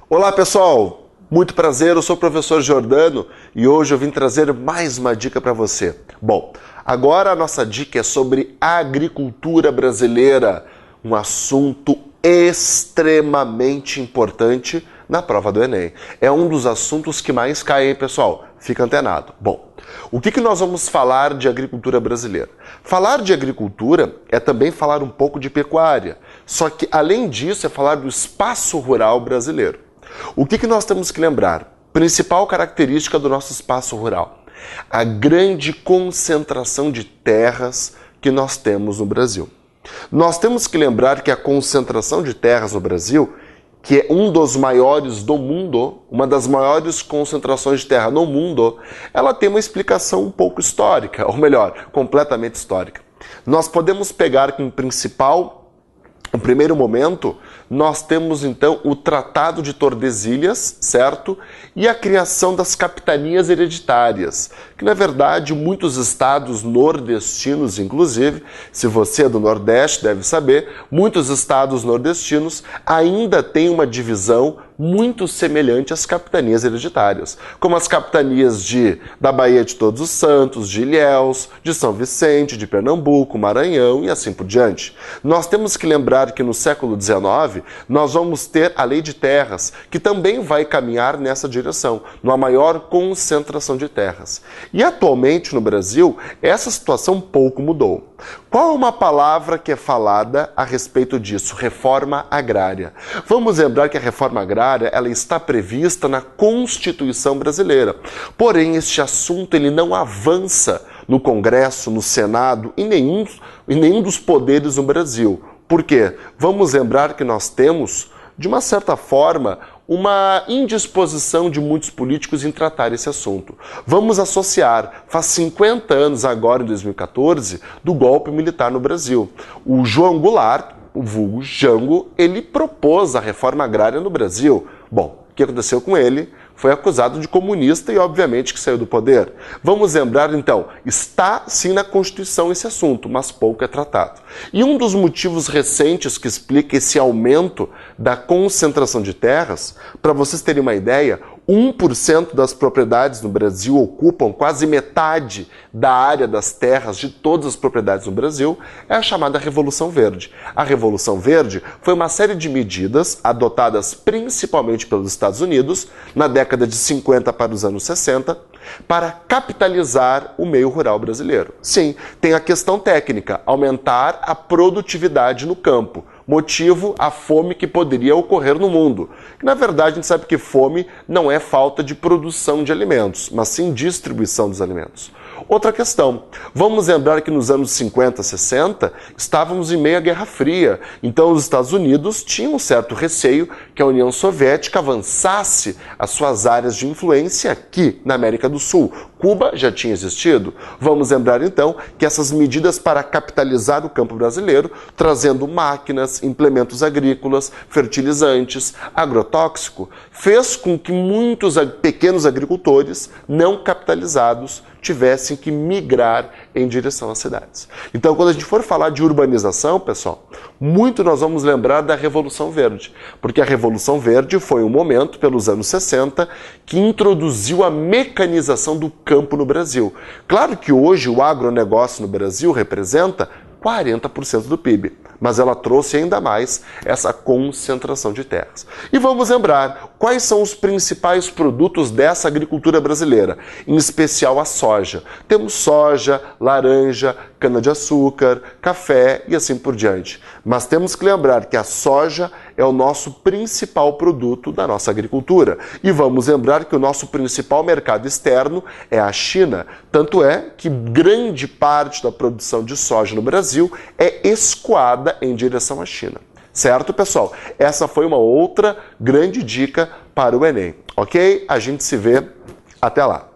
Olá pessoal, muito prazer, eu sou o professor Jordano e hoje eu vim trazer mais uma dica para você. Bom, agora a nossa dica é sobre agricultura brasileira, um assunto extremamente importante na prova do Enem. É um dos assuntos que mais caem, pessoal, fica antenado. Bom, o que nós vamos falar de agricultura brasileira? Falar de agricultura é também falar um pouco de pecuária, só que além disso é falar do espaço rural brasileiro. O que nós temos que lembrar? Principal característica do nosso espaço rural: a grande concentração de terras que nós temos no Brasil. Nós temos que lembrar que a concentração de terras no Brasil, que é um dos maiores do mundo, uma das maiores concentrações de terra no mundo, ela tem uma explicação um pouco histórica, ou melhor, completamente histórica. Nós podemos pegar como no primeiro momento, nós temos então o Tratado de Tordesilhas, certo? E a criação das capitanias hereditárias, que na verdade muitos estados nordestinos, inclusive, se você é do Nordeste deve saber, muitos estados nordestinos ainda têm uma divisão muito semelhante às capitanias hereditárias, como as capitanias da Baía de Todos os Santos, de Ilhéus, de São Vicente, de Pernambuco, Maranhão e assim por diante. Nós temos que lembrar que no século XIX nós vamos ter a Lei de Terras, que também vai caminhar nessa direção, numa maior concentração de terras. E atualmente no Brasil, essa situação pouco mudou. Qual é uma palavra que é falada a respeito disso? Reforma agrária. Vamos lembrar que a reforma agrária ela está prevista na Constituição brasileira. Porém, este assunto ele não avança no Congresso, no Senado e nenhum dos poderes no Brasil. Por quê? Vamos lembrar que nós temos, de uma certa forma, uma indisposição de muitos políticos em tratar esse assunto. Vamos associar, faz 50 anos agora, em 2014, do golpe militar no Brasil. O João Goulart, o vulgo Jango, ele propôs a reforma agrária no Brasil. Bom, o que aconteceu com ele? Foi acusado de comunista e obviamente que saiu do poder. Vamos lembrar então, está sim na Constituição esse assunto, mas pouco é tratado. E um dos motivos recentes que explica esse aumento da concentração de terras, para vocês terem uma ideia, 1% das propriedades no Brasil ocupam quase metade da área das terras de todas as propriedades no Brasil, é a chamada Revolução Verde. A Revolução Verde foi uma série de medidas adotadas principalmente pelos Estados Unidos na década de 50 para os anos 60, para capitalizar o meio rural brasileiro. Sim, tem a questão técnica, aumentar a produtividade no campo. Motivo, a fome que poderia ocorrer no mundo. Na verdade, a gente sabe que fome não é falta de produção de alimentos, mas sim distribuição dos alimentos. Outra questão, vamos lembrar que nos anos 50, 60, estávamos em meio à Guerra Fria, então os Estados Unidos tinham um certo receio que a União Soviética avançasse as suas áreas de influência aqui na América do Sul. Cuba já tinha existido. Vamos lembrar então que essas medidas para capitalizar o campo brasileiro, trazendo máquinas, implementos agrícolas, fertilizantes, agrotóxico, fez com que muitos pequenos agricultores não capitalizados tivessem que migrar em direção às cidades. Então, quando a gente for falar de urbanização, pessoal, muito nós vamos lembrar da Revolução Verde, porque a Revolução Verde foi um momento, pelos anos 60, que introduziu a mecanização do campo no Brasil. Claro que hoje o agronegócio no Brasil representa 40% do PIB, mas ela trouxe ainda mais essa concentração de terras. E vamos lembrar, quais são os principais produtos dessa agricultura brasileira? Em especial a soja. Temos soja, laranja, cana-de-açúcar, café e assim por diante. Mas temos que lembrar que a soja é o nosso principal produto da nossa agricultura. E vamos lembrar que o nosso principal mercado externo é a China. Tanto é que grande parte da produção de soja no Brasil é escoada em direção à China. Certo, pessoal? Essa foi uma outra grande dica para o Enem, ok? A gente se vê. Até lá!